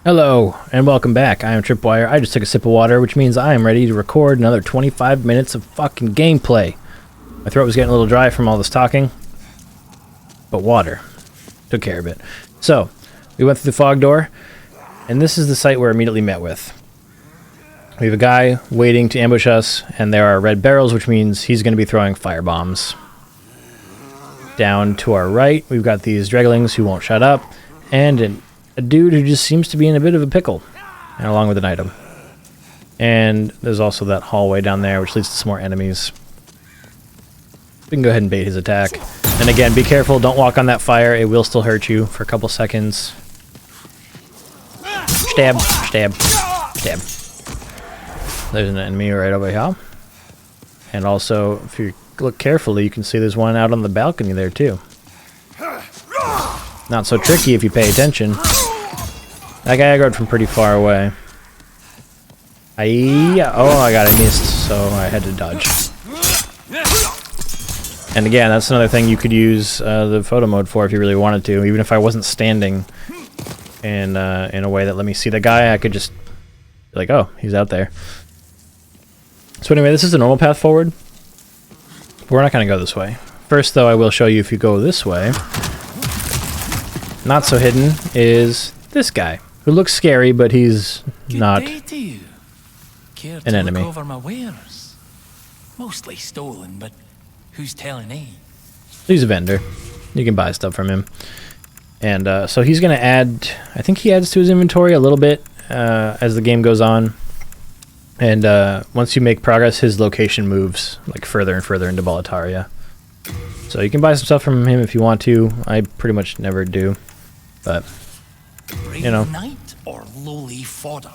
Hello, and welcome back. I am Tripwire. I just took a sip of water, which means I am ready to record another 25 minutes of fucking gameplay. My throat was getting a little dry from all this talking, but water took care of it. So, we went through the fog door, and this is the site we're immediately met with. We have a guy waiting to ambush us, and there are red barrels, which means he's going to be throwing firebombs. Down to our right, we've got these dreglings who won't shut up, and a dude who just seems to be in a bit of a pickle, and along with an item. And there's also that hallway down there, which leads to some more enemies. We can go ahead and bait his attack. And again, be careful, don't walk on that fire, it will still hurt you for a couple seconds. Stab, stab, stab. There's an enemy right over here. And also, if you look carefully, you can see there's one out on the balcony there too. Not so tricky if you pay attention. That guy aggroed from pretty far away. Oh, I missed, so I had to dodge. And again, that's another thing you could use the photo mode for if you really wanted to. Even if I wasn't standing in a way that let me see the guy, I could just be like, oh, he's out there. So anyway, this is the normal path forward. We're not going to go this way. First, though, I will show you if you go this way. Not so hidden is this guy, who looks scary, but he's not an enemy. Over my wares. Mostly stolen, but who's telling me? He's a vendor. You can buy stuff from him. And so he's going to add, I think he adds to his inventory a little bit as the game goes on. And once you make progress, his location moves like further and further into Boletaria. So you can buy some stuff from him if you want to. I pretty much never do. But, you know. Knight or lowly fodder,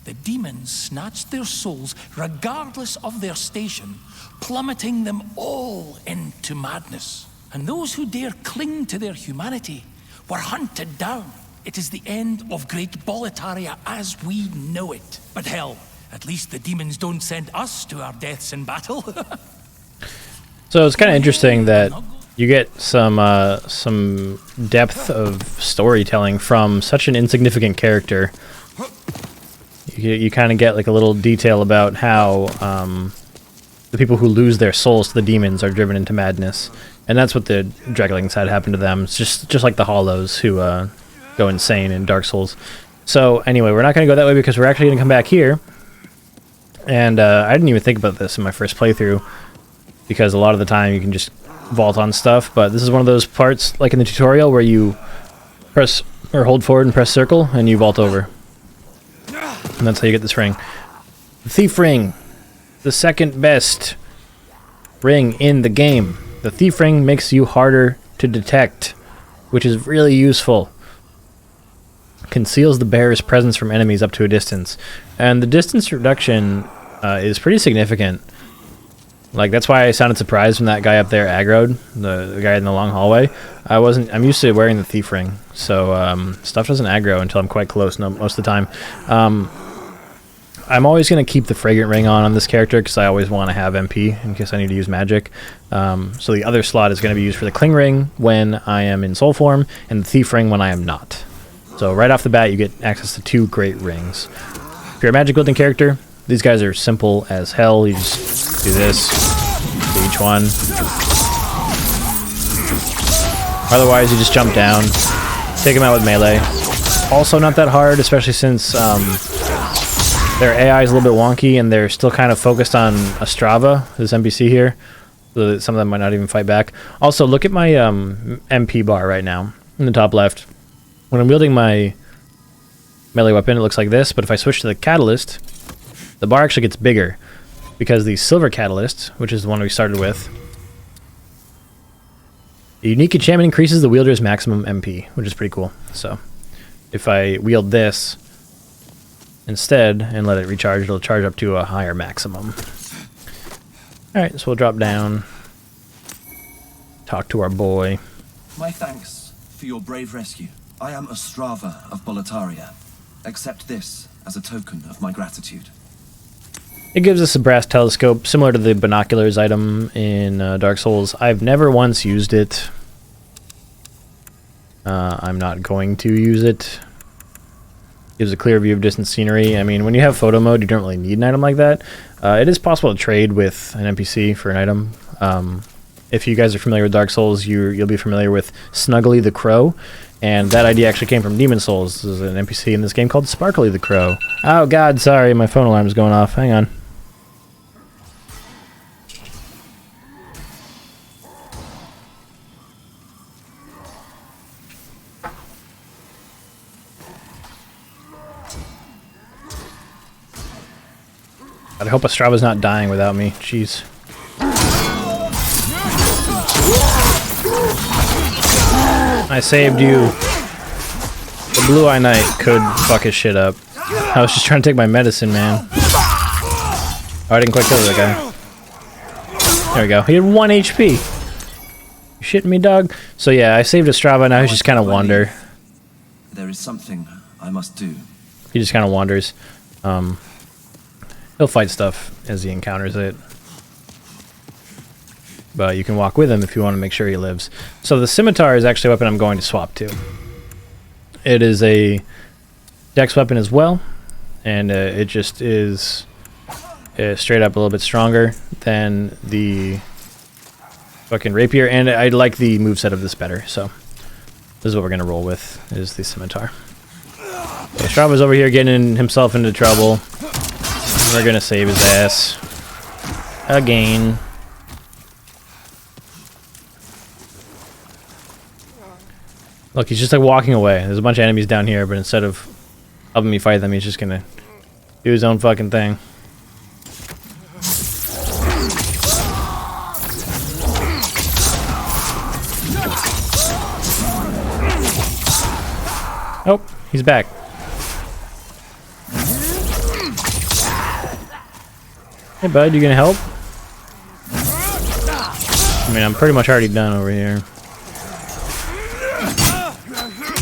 the demons snatched their souls regardless of their station, plummeting them all into madness. And those who dare cling to their humanity were hunted down. It is the end of Great Boletaria as we know it. But hell, at least the demons don't send us to our deaths in battle. So it's kind of interesting that you get some depth of storytelling from such an insignificant character. You kind of get like a little detail about how the people who lose their souls to the demons are driven into madness, and that's what the Dreglings had happen to them. It's just like the Hollows who go insane in Dark Souls. So anyway, we're not going to go that way because we're actually going to come back here. And I didn't even think about this in my first playthrough, because a lot of the time you can just vault on stuff, but this is one of those parts, like in the tutorial, where you press or hold forward and press circle, and you vault over. And that's how you get this ring. The Thief Ring, the second best ring in the game. The Thief Ring makes you harder to detect, which is really useful. Conceals the bearer's presence from enemies up to a distance. And the distance reduction is pretty significant. Like, that's why I sounded surprised when that guy up there aggroed, the guy in the long hallway. I'm used to wearing the Thief Ring, so stuff doesn't aggro until I'm quite close most of the time. I'm always going to keep the Fragrant Ring on this character, because I always want to have MP in case I need to use magic. So the other slot is going to be used for the Cling Ring when I am in Soul form, and the Thief Ring when I am not. So right off the bat, you get access to 2 great rings. If you're a magic wielding character, these guys are simple as hell. You just do this to each one. Otherwise, you just jump down, take them out with melee. Also not that hard, especially since their AI is a little bit wonky and they're still kind of focused on Ostrava, this NPC here. So that some of them might not even fight back. Also, look at my MP bar right now in the top left. When I'm wielding my melee weapon, it looks like this, but if I switch to the Catalyst, the bar actually gets bigger, because the Silver Catalyst, which is the one we started with, the unique enchantment increases the wielder's maximum MP, which is pretty cool. So if I wield this instead and let it recharge, it'll charge up to a higher maximum. Alright, so we'll drop down, talk to our boy. My thanks for your brave rescue. I am Ostrava of Boletaria. Accept this as a token of my gratitude. It gives us a brass telescope, similar to the binoculars item in Dark Souls. I've never once used it. I'm not going to use it. Gives a clear view of distant scenery. I mean, when you have photo mode, you don't really need an item like that. It is possible to trade with an NPC for an item. If you guys are familiar with Dark Souls, you'll be familiar with Snuggly the Crow, and that idea actually came from Demon Souls. There's an NPC in this game called Sparkly the Crow. Oh god, sorry, my phone alarm is going off. Hang on. I hope Ostrava's not dying without me. Jeez. I saved you. The Blue-Eye Knight could fuck his shit up. I was just trying to take my medicine, man. Oh, I didn't quite kill that guy. There we go. He had 1 HP. You shitting me, dog? So yeah, I saved Ostrava, now he's just kind of wander. There is something I must do. He just kind of wanders. He'll fight stuff as he encounters it. But you can walk with him if you want to make sure he lives. So the scimitar is actually a weapon I'm going to swap to. It is a dex weapon as well, and it just is straight up a little bit stronger than the fucking rapier, and I like the moveset of this better, so this is what we're going to roll with, is the scimitar. Okay, Strava's over here getting himself into trouble. We're going to save his ass. Again. Look, he's just like walking away. There's a bunch of enemies down here, but instead of helping me fight them, he's just gonna do his own fucking thing. Oh, he's back. Hey bud, you gonna help? I mean, I'm pretty much already done over here.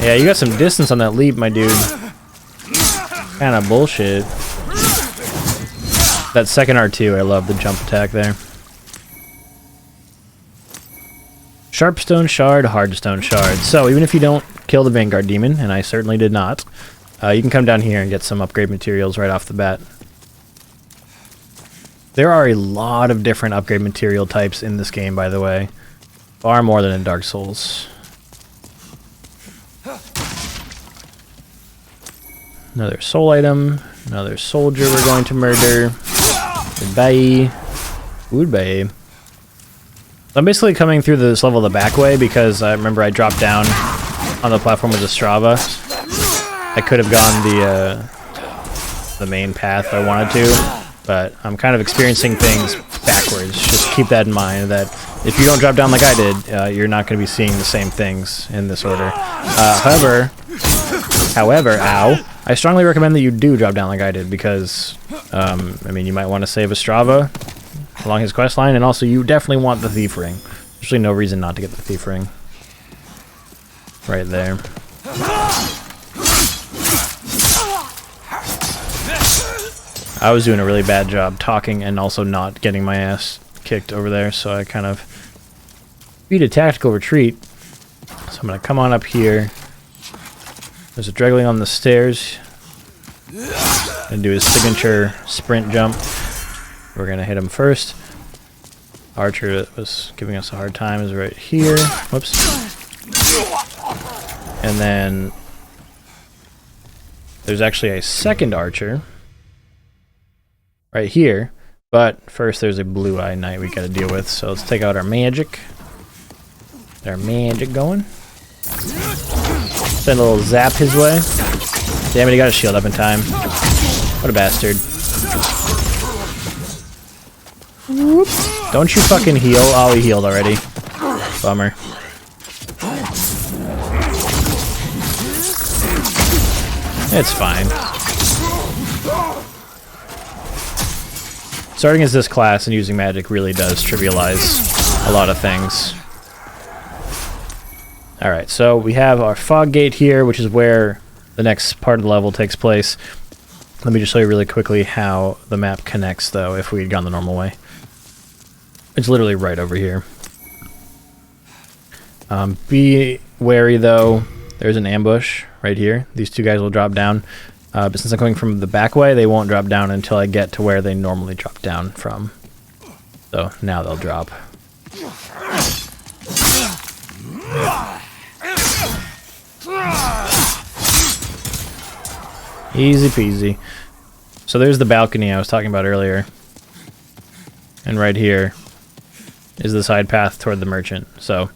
Yeah, you got some distance on that leap, my dude. Kind of bullshit. That second R2, I love the jump attack there. Sharpstone Shard, Hardstone Shard. So, even if you don't kill the Vanguard Demon, and I certainly did not, you can come down here and get some upgrade materials right off the bat. There are a lot of different upgrade material types in this game, by the way. Far more than in Dark Souls. Another soul item. Another soldier we're going to murder. Goodbye. Goodbye. I'm basically coming through this level the back way because I remember I dropped down on the platform with the Strava. I could have gone the main path if I wanted to, but I'm kind of experiencing things backwards. Just keep that in mind, that if you don't drop down like I did, you're not going to be seeing the same things in this order. However, ow, I strongly recommend that you do drop down like I did, because, I mean, you might want to save Ostrava along his quest line, and also you definitely want the Thief Ring. There's really no reason not to get the Thief Ring. Right there. I was doing a really bad job talking and also not getting my ass kicked over there, so I kind of beat a tactical retreat. So I'm going to come on up here. There's a Dregling on the stairs. And do his signature sprint jump. We're going to hit him first. Archer that was giving us a hard time is right here. Whoops. And then there's actually a second archer right here, but first there's a Blue-Eye Knight we gotta deal with, so let's take out our magic. Get our magic going. Send a little zap his way. Damn it, he got his shield up in time. What a bastard. Whoop. Don't you fucking heal? Oh, he healed already. Bummer. It's fine. Starting as this class and using magic really does trivialize a lot of things. Alright, so we have our fog gate here, which is where the next part of the level takes place. Let me just show you really quickly how the map connects, though, if we had gone the normal way. It's literally right over here. Be wary, though. There's an ambush right here. These two guys will drop down. But since I'm coming from the back way, they won't drop down until I get to where they normally drop down from. So now they'll drop. Easy peasy. So there's the balcony I was talking about earlier. And right here is the side path toward the merchant. So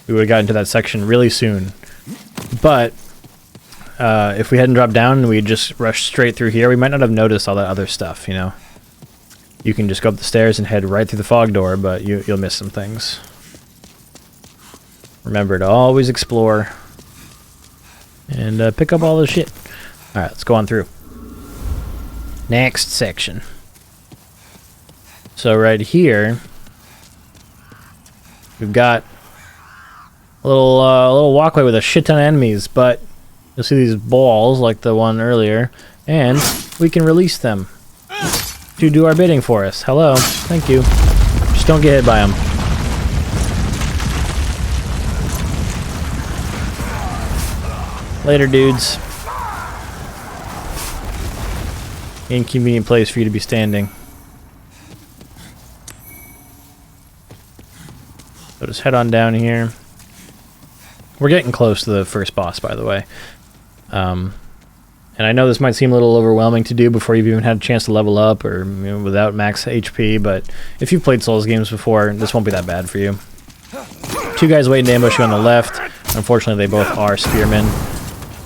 we would have gotten to that section really soon. But if we hadn't dropped down and we'd just rushed straight through here, we might not have noticed all that other stuff, you know? You can just go up the stairs and head right through the fog door, but you'll miss some things. Remember to always explore and pick up all the shit. Alright, let's go on through. Next section. So right here, we've got a little walkway with a shit ton of enemies, but you'll see these balls like the one earlier, and we can release them to do our bidding for us. Hello, thank you. Just don't get hit by them. Later, dudes. Inconvenient place for you to be standing. So just head on down here. We're getting close to the first boss, by the way. And I know this might seem a little overwhelming to do before you've even had a chance to level up or without max HP, but if you've played Souls games before, this won't be that bad for you. Two guys waiting to ambush you on the left. Unfortunately, they both are spearmen.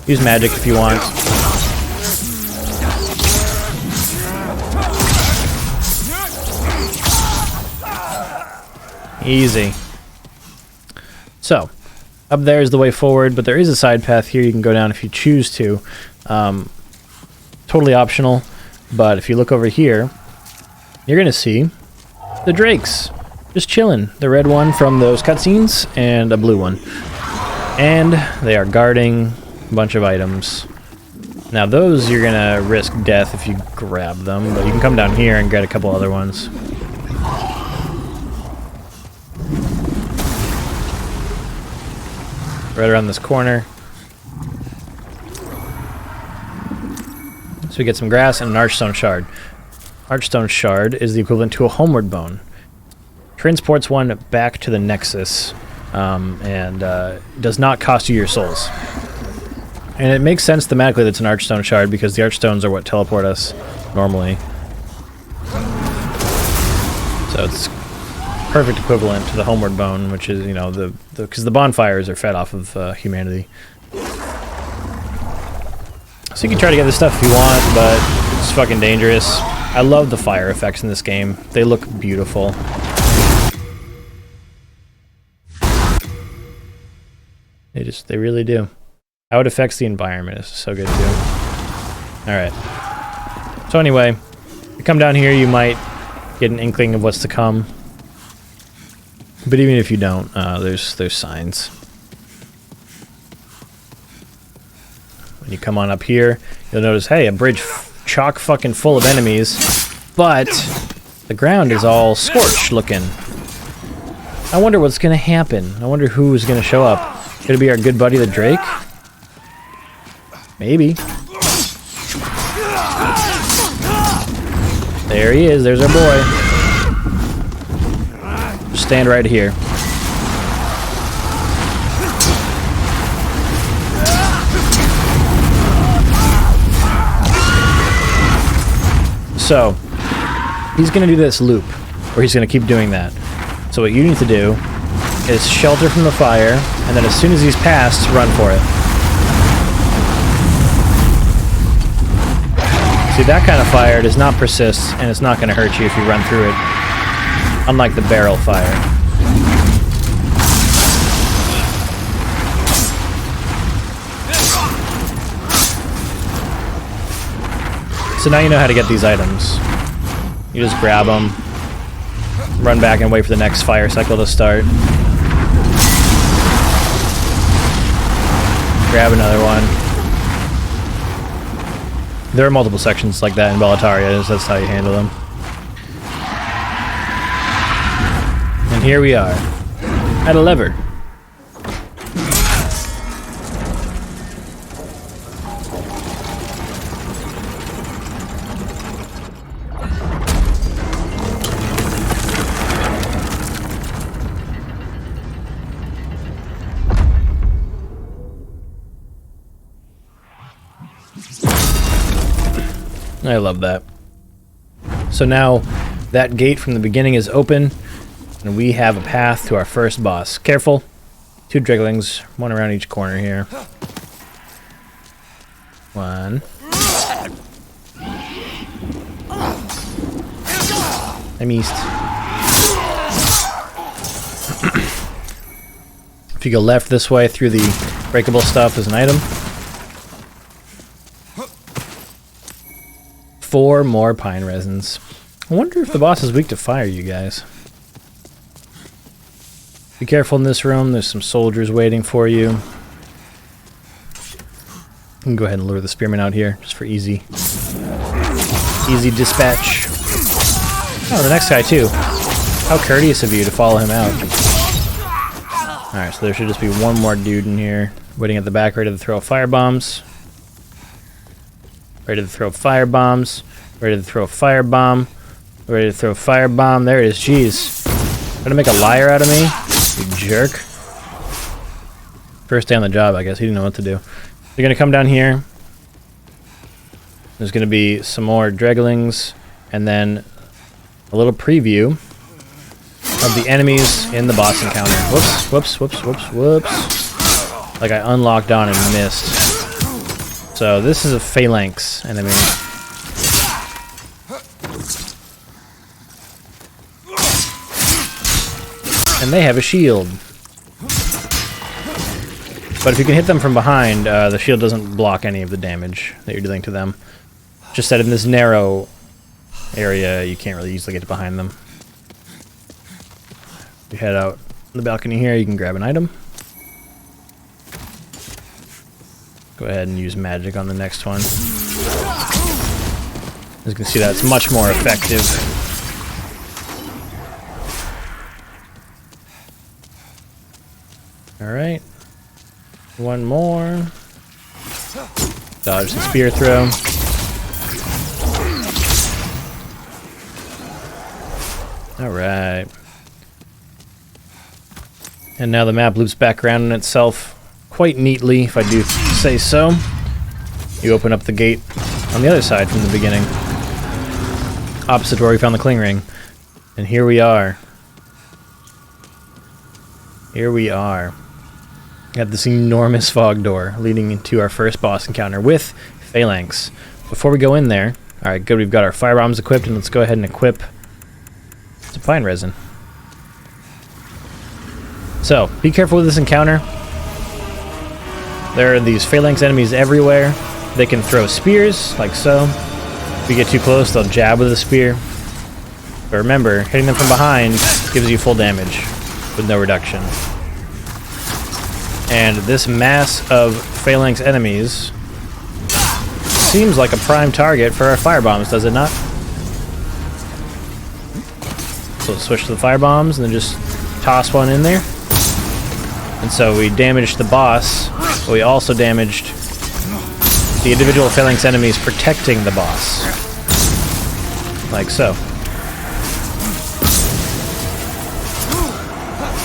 Use magic if you want. Easy. So, up there is the way forward, but there is a side path here you can go down if you choose to. Totally optional, but if you look over here, you're going to see the drakes. Just chilling. The red one from those cutscenes and a blue one. And they are guarding a bunch of items. Now those you're going to risk death if you grab them, but you can come down here and get a couple other ones. Right around this corner. So we get some grass and an archstone shard. Archstone shard is the equivalent to a homeward bone. Transports one back to the Nexus, and does not cost you your souls. And it makes sense thematically that it's an archstone shard because the archstones are what teleport us normally. So it's perfect equivalent to the homeward bone, which is, you know, because the bonfires are fed off of humanity. So you can try to get this stuff if you want, but it's fucking dangerous. I love the fire effects in this game. They look beautiful. They really do. How it affects the environment is so good too. Alright. So anyway, you come down here, you might get an inkling of what's to come. But even if you don't, there's signs. When you come on up here, you'll notice, hey, a bridge chock fucking full of enemies, but the ground is all scorched looking. I wonder what's gonna happen. I wonder who's gonna show up. Could it be our good buddy the Drake? Maybe. There he is, there's our boy. Just stand right here. So, he's going to do this loop, or he's going to keep doing that. So what you need to do is shelter from the fire, and then as soon as he's passed, run for it. See, that kind of fire does not persist, and it's not going to hurt you if you run through it, unlike the barrel fire. So now you know how to get these items. You just grab them, run back and wait for the next fire cycle to start. Grab another one. There are multiple sections like that in Boletaria, that's how you handle them. And here we are, at a lever. I love that. So now that gate from the beginning is open, and we have a path to our first boss. Careful. 2 Dreglings, 1 around each corner here. 1. I missed. If you go left this way through the breakable stuff, there's an item. 4 more pine resins. I wonder if the boss is weak to fire, you guys. Be careful in this room. There's some soldiers waiting for you. You can go ahead and lure the spearman out here, just for easy dispatch. Oh, the next guy too. How courteous of you to follow him out. Alright, so there should just be 1 more dude in here, waiting at the back, ready to throw firebombs. Ready to throw firebombs. Ready to throw a firebomb. Ready to throw a firebomb. There it is. Jeez. Trying to make a liar out of me? You jerk. First day on the job, I guess. He didn't know what to do. They're going to come down here. There's going to be some more Dreglings. And then a little preview of the enemies in the boss encounter. Whoops, whoops, whoops, whoops, whoops. Like I unlocked on and missed. So this is a phalanx enemy. And they have a shield. But if you can hit them from behind, the shield doesn't block any of the damage that you're dealing to them. Just that in this narrow area, you can't really easily get behind them. You head out the balcony here, you can grab an item. Go ahead and use magic on the next one. As you can see, that's much more effective. Alright. 1 more. Dodge the spear throw. Alright. And now the map loops back around in itself quite neatly, if I do say so. You open up the gate on the other side from the beginning. Opposite where we found the cling ring. And here we are. Here we are. At this enormous fog door leading into our first boss encounter with Phalanx. Before we go in there, alright, good, we've got our firebombs equipped, and let's go ahead and equip some pine resin. So, be careful with this encounter. There are these Phalanx enemies everywhere. They can throw spears, like so. If you get too close, they'll jab with a spear. But remember, hitting them from behind gives you full damage with no reduction. And this mass of Phalanx enemies seems like a prime target for our firebombs, does it not? So let's switch to the firebombs and then just toss one in there. And so we damaged the boss, but we also damaged the individual Phalanx enemies protecting the boss. Like so.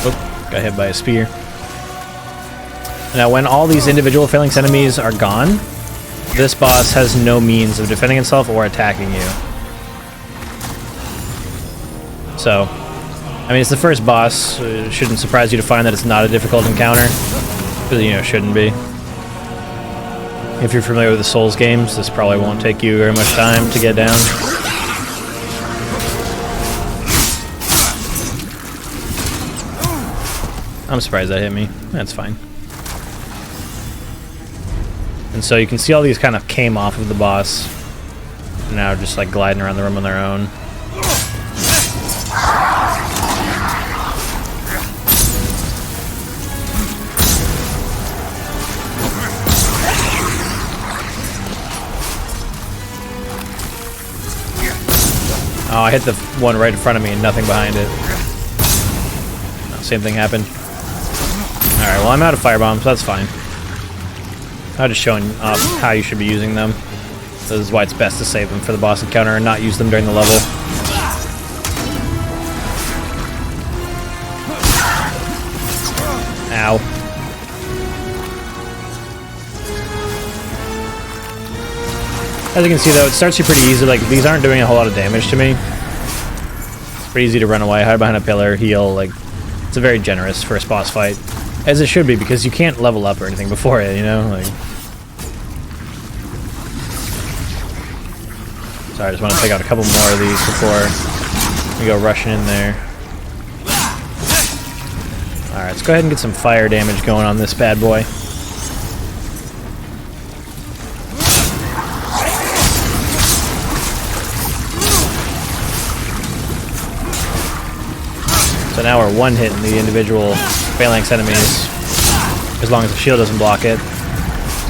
Oh, got hit by a spear. Now, when all these individual Phalanx enemies are gone, this boss has no means of defending itself or attacking you. So, I mean, it's the first boss. It shouldn't surprise you to find that it's not a difficult encounter. Because, you know, it shouldn't be. If you're familiar with the Souls games, this probably won't take you very much time to get down. I'm surprised that hit me. That's fine. And so you can see all these kind of came off of the boss. Now just like gliding around the room on their own. Oh, I hit the one right in front of me and nothing behind it. Oh, same thing happened. Alright, well I'm out of firebombs, so that's fine. I'm just showing off how you should be using them. This is why it's best to save them for the boss encounter and not use them during the level. Ow. As you can see though, it starts you pretty easy. Like, these aren't doing a whole lot of damage to me. It's pretty easy to run away, hide behind a pillar, heal. Like, it's a very generous first boss fight. As it should be, because you can't level up or anything before it, you know? Like, sorry, I just want to take out a couple more of these before we go rushing in there. Alright, let's go ahead and get some fire damage going on this bad boy. So now we're one-hitting the individual phalanx enemies, as long as the shield doesn't block it.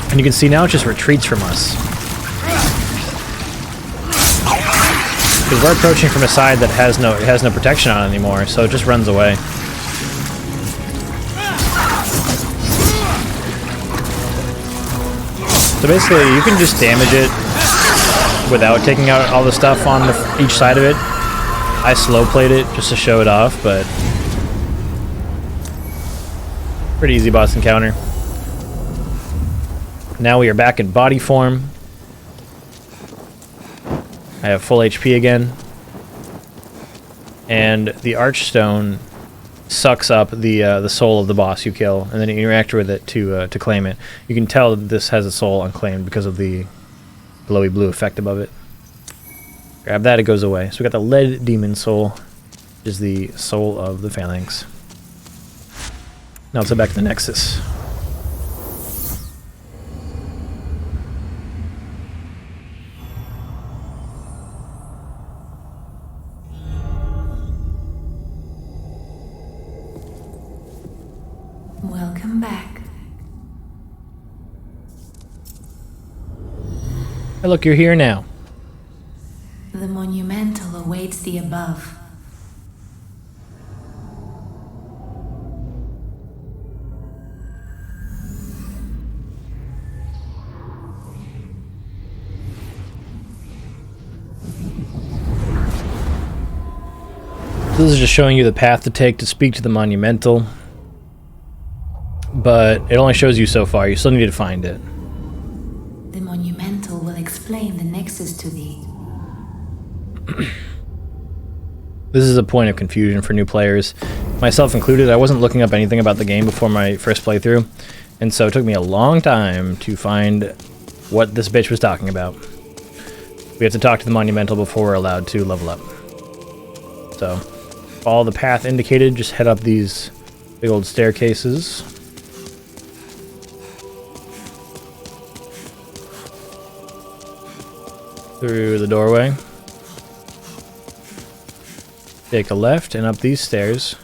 And you can see now it just retreats from us. Because we're approaching from a side that has no protection on it anymore, so it just runs away. So basically, you can just damage it without taking out all the stuff on each side of it. I slow played it just to show it off, but pretty easy boss encounter. Now we are back in body form. I have full HP again. And the Archstone sucks up the soul of the boss you kill, and then you interact with it to claim it. You can tell that this has a soul unclaimed because of the glowy blue effect above it. Grab that, it goes away. So we got the lead demon soul, which is the soul of the phalanx. Now let's head back to the Nexus. Welcome back. Hey, look, you're here now. The monumental awaits the above. This is just showing you the path to take to speak to the monumental. But it only shows you so far. You still need to find it. The monumental will explain the nexus to thee. This is a point of confusion for new players, myself included. I wasn't looking up anything about the game before my first playthrough, and so it took me a long time to find what this bitch was talking about. We have to talk to the monumental before we're allowed to level up. So, follow the path indicated, just head up these big old staircases. Through the doorway. Take a left and up these stairs.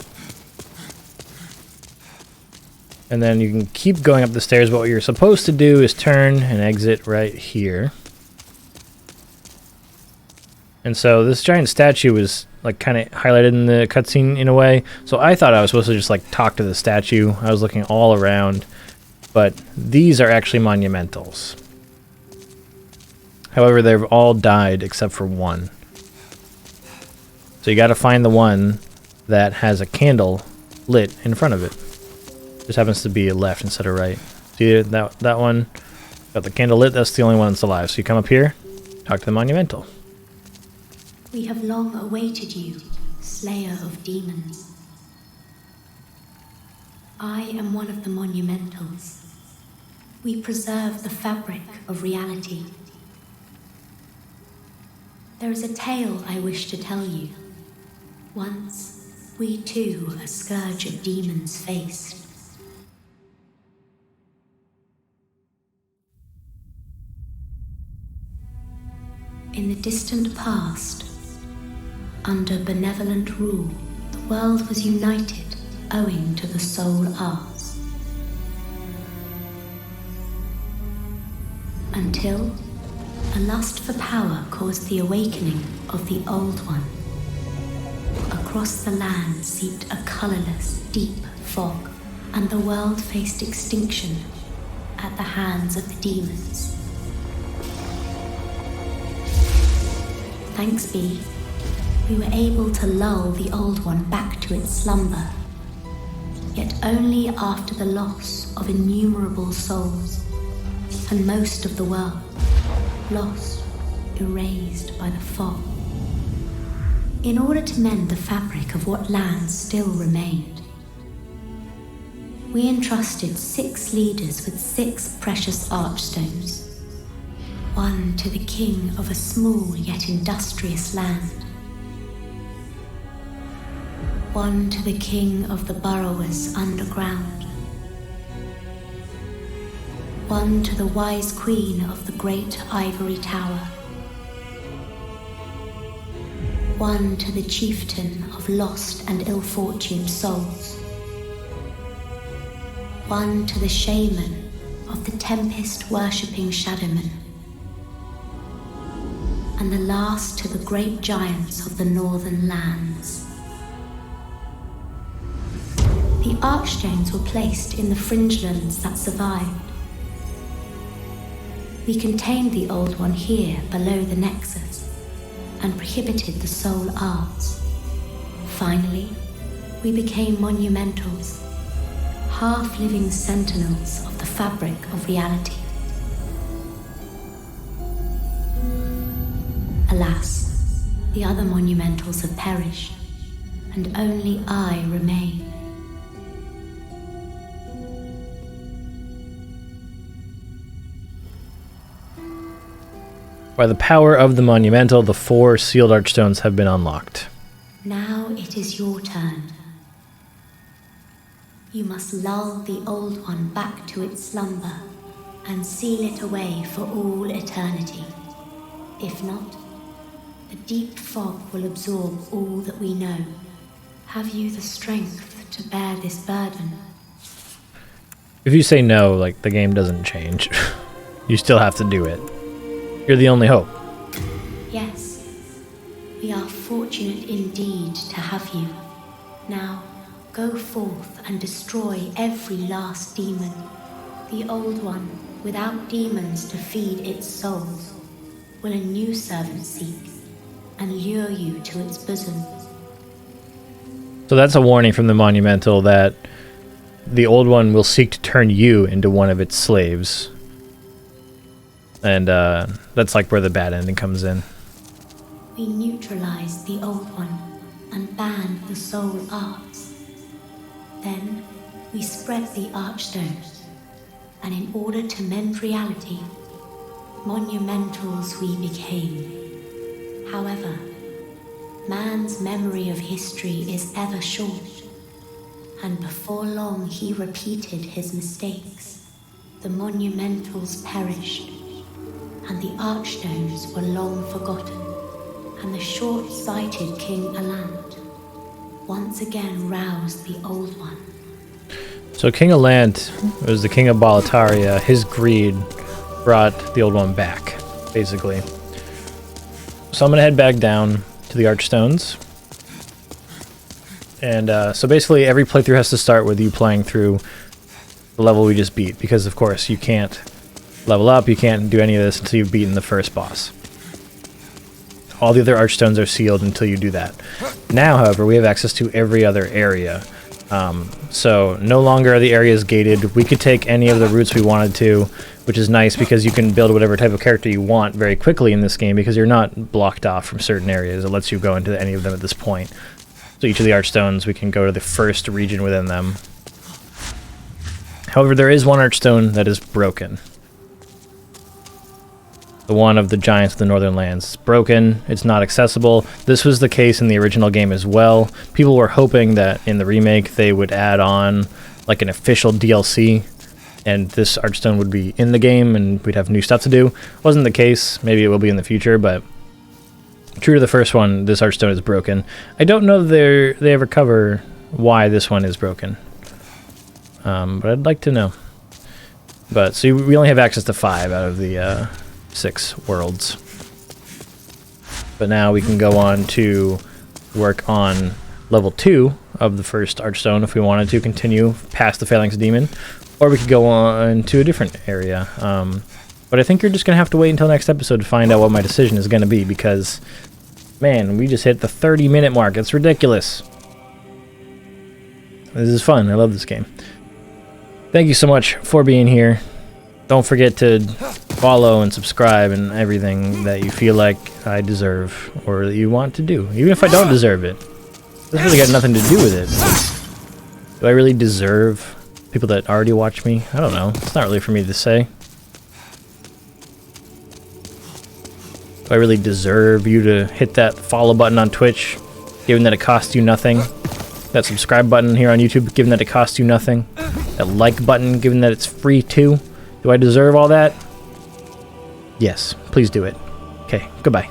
And then you can keep going up the stairs, but what you're supposed to do is turn and exit right here. And so this giant statue is like kind of highlighted in the cutscene in a way. So I thought I was supposed to just like talk to the statue. I was looking all around, but these are actually monumentals. However, they've all died except for one. So you got to find the one that has a candle lit in front of it. Just happens to be left instead of right. See that one? Got the candle lit. That's the only one that's alive. So you come up here, talk to the monumental. We have long awaited you, slayer of demons. I am one of the monumentals. We preserve the fabric of reality. There is a tale I wish to tell you. Once, we too a scourge of demons faced. In the distant past, under benevolent rule, the world was united owing to the soul arts. Until a lust for power caused the awakening of the Old One. Across the land seeped a colorless, deep fog, and the world faced extinction at the hands of the demons. Thanks be, we were able to lull the Old One back to its slumber, yet only after the loss of innumerable souls, and most of the world lost erased by the fog. In order to mend the fabric of what lands still remained, we entrusted 6 leaders with 6 precious archstones, one to the king of a small yet industrious land, one to the king of the burrowers underground, one to the wise queen of the great ivory tower, one to the chieftain of lost and ill-fortuned souls, one to the shaman of the tempest-worshipping shadowmen, and the last to the great giants of the northern lands. The archstones were placed in the fringelands that survived. We contained the old one here below the nexus and prohibited the soul arts. Finally, we became monumentals, half-living sentinels of the fabric of reality. Alas, the other monumentals have perished, and only I remain. By the power of the monumental, the 4 sealed archstones have been unlocked. Now it is your turn. You must lull the old one back to its slumber and seal it away for all eternity. If not, the deep fog will absorb all that we know. Have you the strength to bear this burden? If you say no, like, the game doesn't change. You still have to do it. You're the only hope. Yes. We are fortunate indeed to have you. Now, go forth and destroy every last demon. The old one, without demons to feed its souls, will a new servant seek and lure you to its bosom. So that's a warning from the monumental that the old one will seek to turn you into one of its slaves. And that's like where the bad ending comes in. We neutralized the old one and banned the soul arts. Then we spread the archstones, and in order to mend reality, monumentals we became. However, man's memory of history is ever short, and before long he repeated his mistakes. The monumentals perished, and the archstones were long forgotten, and the short-sighted King Alant once again roused the old one. So King Alant was the king of Boletaria. His greed brought the old one back, basically. So I'm going to head back down to the archstones. And so basically every playthrough has to start with you playing through the level we just beat, because of course you can't level up, you can't do any of this until you've beaten the first boss. All the other archstones are sealed until you do that. Now, however, we have access to every other area. So no longer are the areas gated. We could take any of the routes we wanted to, which is nice because you can build whatever type of character you want very quickly in this game because you're not blocked off from certain areas. It lets you go into any of them at this point. So each of the archstones, we can go to the first region within them. However, there is one archstone that is broken. The one of the giants of the northern lands. It's broken, it's not accessible. This was the case in the original game as well. People were hoping that in the remake they would add on like an official DLC and this archstone would be in the game and we'd have new stuff to do. Wasn't the case. Maybe it will be in the future, but true to the first one, this archstone is broken. I don't know that they ever cover why this one is broken. But I'd like to know. But so we only have access to 5 out of the 6 worlds. But now we can go on to work on level 2 of the first archstone if we wanted to continue past the Phalanx Demon, or we could go on to a different area. But I think you're just going to have to wait until next episode to find out what my decision is going to be, because, man, we just hit the 30-minute mark. It's ridiculous. This is fun. I love this game. Thank you so much for being here. Don't forget to follow and subscribe and everything that you feel like I deserve or that you want to do, even if I don't deserve it. This really got nothing to do with it. Do I really deserve people that already watch me? I don't know. It's not really for me to say. Do I really deserve you to hit that follow button on Twitch, given that it costs you nothing? That subscribe button here on YouTube, given that it costs you nothing? That like button, given that it's free too? Do I deserve all that? Yes, please do it. Okay, goodbye.